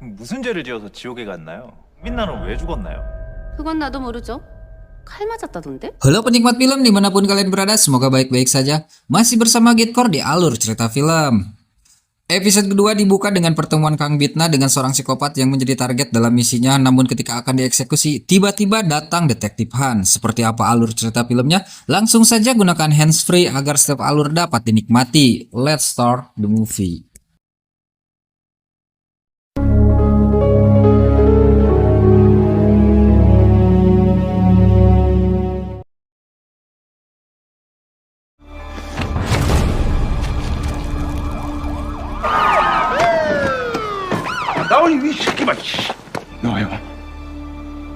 무슨 죄를 지어서 지옥에 갔나요? 민나는 왜 죽었나요? 그건 나도 모르죠. 칼 맞았다던데? Halo penikmat film dimanapun kalian berada, semoga baik-baik saja. Masih bersama Gitkor di Alur Cerita Film. Episode kedua dibuka dengan pertemuan Kang Bitna dengan seorang psikopat yang menjadi target dalam misinya. Namun ketika akan dieksekusi, tiba-tiba datang Detektif Han. Seperti apa alur cerita filmnya? Langsung saja gunakan handsfree agar setiap alur dapat dinikmati. Let's start the movie.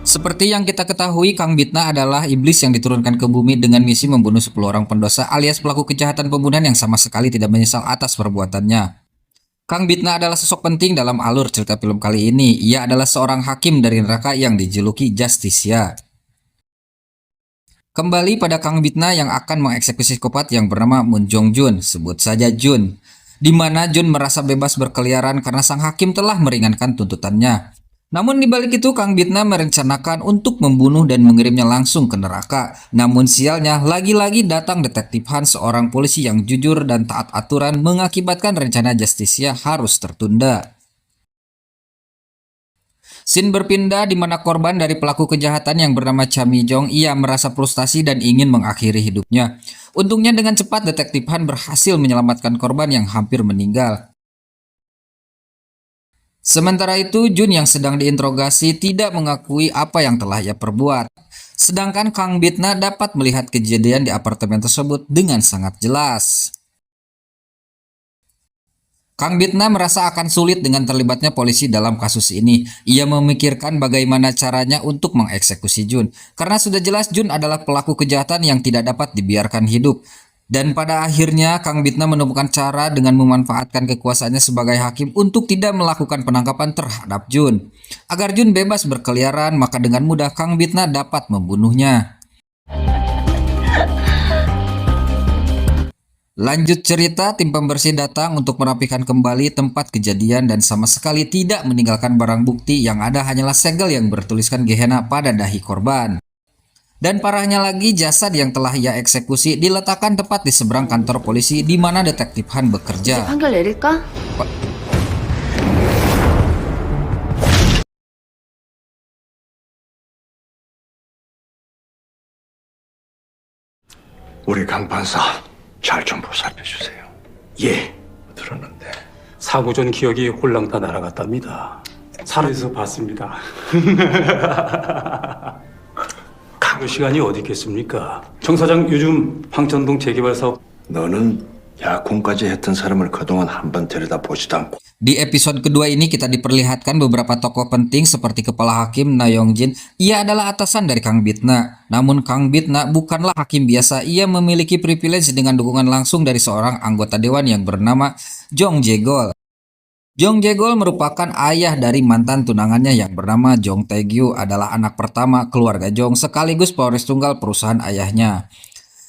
Seperti yang kita ketahui, Kang Bitna adalah iblis yang diturunkan ke bumi dengan misi membunuh 10 orang pendosa alias pelaku kejahatan pembunuhan yang sama sekali tidak menyesal atas perbuatannya. Kang Bitna adalah sosok penting dalam alur cerita film kali ini. Ia adalah seorang hakim dari neraka yang dijuluki Justisia. Kembali pada Kang Bitna yang akan mengeksekusi psikopat yang bernama Moon Jong Jun, sebut saja Jun, di mana Jun merasa bebas berkeliaran karena sang hakim telah meringankan tuntutannya. Namun di balik itu Kang Bitna merencanakan untuk membunuh dan mengirimnya langsung ke neraka. Namun sialnya lagi-lagi datang Detektif Han, seorang polisi yang jujur dan taat aturan, mengakibatkan rencana Justisia harus tertunda. Scene berpindah di mana korban dari pelaku kejahatan yang bernama Cha Mi Jong, ia merasa frustasi dan ingin mengakhiri hidupnya. Untungnya dengan cepat Detektif Han berhasil menyelamatkan korban yang hampir meninggal. Sementara itu Jun yang sedang diinterogasi tidak mengakui apa yang telah ia perbuat. Sedangkan Kang Bitna dapat melihat kejadian di apartemen tersebut dengan sangat jelas. Kang Bitna merasa akan sulit dengan terlibatnya polisi dalam kasus ini. Ia memikirkan bagaimana caranya untuk mengeksekusi Jun. Karena sudah jelas Jun adalah pelaku kejahatan yang tidak dapat dibiarkan hidup. Dan pada akhirnya Kang Bitna menemukan cara dengan memanfaatkan kekuasaannya sebagai hakim untuk tidak melakukan penangkapan terhadap Jun. Agar Jun bebas berkeliaran, maka dengan mudah Kang Bitna dapat membunuhnya. Lanjut cerita, tim pembersih datang untuk merapikan kembali tempat kejadian dan sama sekali tidak meninggalkan barang bukti. Yang ada hanyalah segel yang bertuliskan Gehenna pada dahi korban. Dan parahnya lagi, jasad yang telah ia eksekusi diletakkan tepat di seberang kantor polisi di mana Detektif Han bekerja. 판결 내릴까? 우리 강 판사 잘 좀 보살펴 주세요. 예, 들었는데 사고 전 기억이 홀랑 다 날아갔답니다. 살아서 봤습니다. 그 시간이 어디 있겠습니까? 정 사장 요즘 방천동 재개발 사업 너는 약혼까지 했던 사람을 그동안 한 번 들여다 보지도 않고 Di episode kedua ini kita diperlihatkan beberapa tokoh penting seperti Kepala Hakim Na Yong Jin. Ia adalah atasan dari Kang Bitna. Namun Kang Bitna bukanlah hakim biasa. Ia memiliki privilege dengan dukungan langsung dari seorang anggota dewan yang bernama Jong Jae-gol. Jong Jae-gol merupakan ayah dari mantan tunangannya yang bernama Jong Tae-gyu, adalah anak pertama keluarga Jong sekaligus pewaris tunggal perusahaan ayahnya.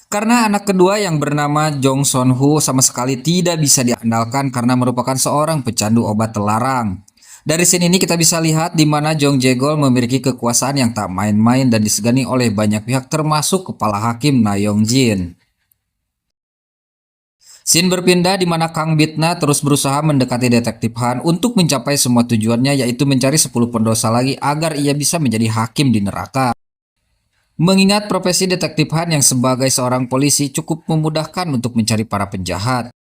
Karena anak kedua yang bernama Jong Son-ho sama sekali tidak bisa diandalkan karena merupakan seorang pecandu obat terlarang. Dari sini ini kita bisa lihat di mana Jong Jae-gol memiliki kekuasaan yang tak main-main dan disegani oleh banyak pihak termasuk Kepala Hakim Na Yong Jin. Scene berpindah di mana Kang Bitna terus berusaha mendekati Detektif Han untuk mencapai semua tujuannya, yaitu mencari 10 pendosa lagi agar ia bisa menjadi hakim di neraka. Mengingat profesi Detektif Han yang sebagai seorang polisi cukup memudahkan untuk mencari para penjahat.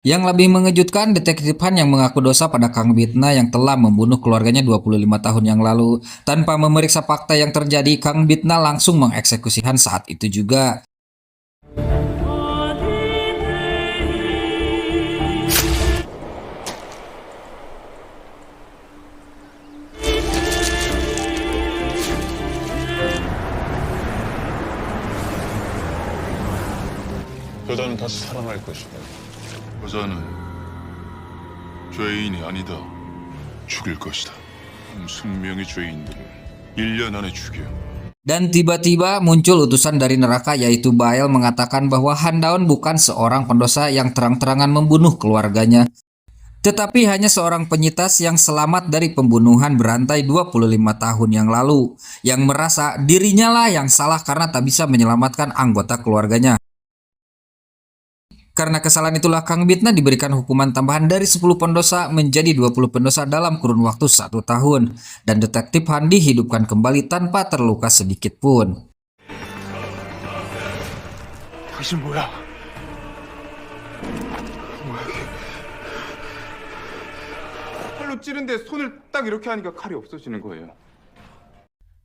Yang lebih mengejutkan, Detektif Han yang mengaku dosa pada Kang Bitna yang telah membunuh keluarganya 25 tahun yang lalu. Tanpa memeriksa fakta yang terjadi, Kang Bitna langsung mengeksekusi Han saat itu juga. 여자는 다시 살아날 것이다. 여자는 죄인이 아니다. 죽일 것이다. 무슨 명의 죄인들을 1년 안에 죽여. Dan tiba-tiba muncul utusan dari neraka yaitu Bael mengatakan bahwa Han Daon bukan seorang pendosa yang terang-terangan membunuh keluarganya. Tetapi hanya seorang penyitas yang selamat dari pembunuhan berantai 25 tahun yang lalu, yang merasa dirinya lah yang salah karena tak bisa menyelamatkan anggota keluarganya. Karena kesalahan itulah Kang Bitna diberikan hukuman tambahan dari 10 pendosa menjadi 20 pendosa dalam kurun waktu 1 tahun. Dan Detektif Han dihidupkan kembali tanpa terluka sedikit pun. 당신 뭐야? 칼로 찌른데 손을 딱 이렇게 하니까 칼이 없어지는 거예요.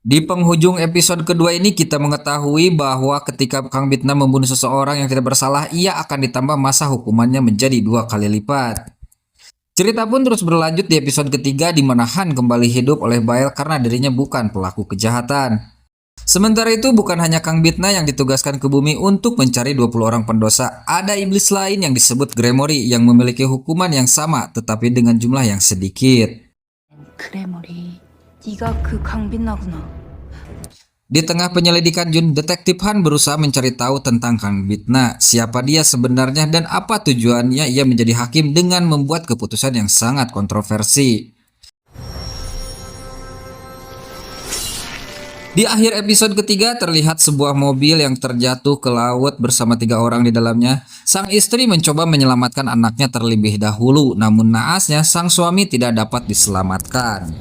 Di penghujung episode kedua ini kita mengetahui bahwa ketika Kang Bitna membunuh seseorang yang tidak bersalah, ia akan ditambah masa hukumannya menjadi 2 kali lipat. Cerita pun terus berlanjut di episode ketiga di mana Han kembali hidup oleh Bael karena dirinya bukan pelaku kejahatan. Sementara itu bukan hanya Kang Bitna yang ditugaskan ke bumi untuk mencari 20 orang pendosa, ada iblis lain yang disebut Gremory yang memiliki hukuman yang sama tetapi dengan jumlah yang sedikit. 그래머리, 네가 그 강빛나구나. Di tengah penyelidikan Jun, Detektif Han berusaha mencari tahu tentang Kang Bitna, siapa dia sebenarnya dan apa tujuannya ia menjadi hakim dengan membuat keputusan yang sangat kontroversi. Di akhir episode ketiga terlihat sebuah mobil yang terjatuh ke laut bersama 3 orang di dalamnya. Sang istri mencoba menyelamatkan anaknya terlebih dahulu, namun naasnya sang suami tidak dapat diselamatkan.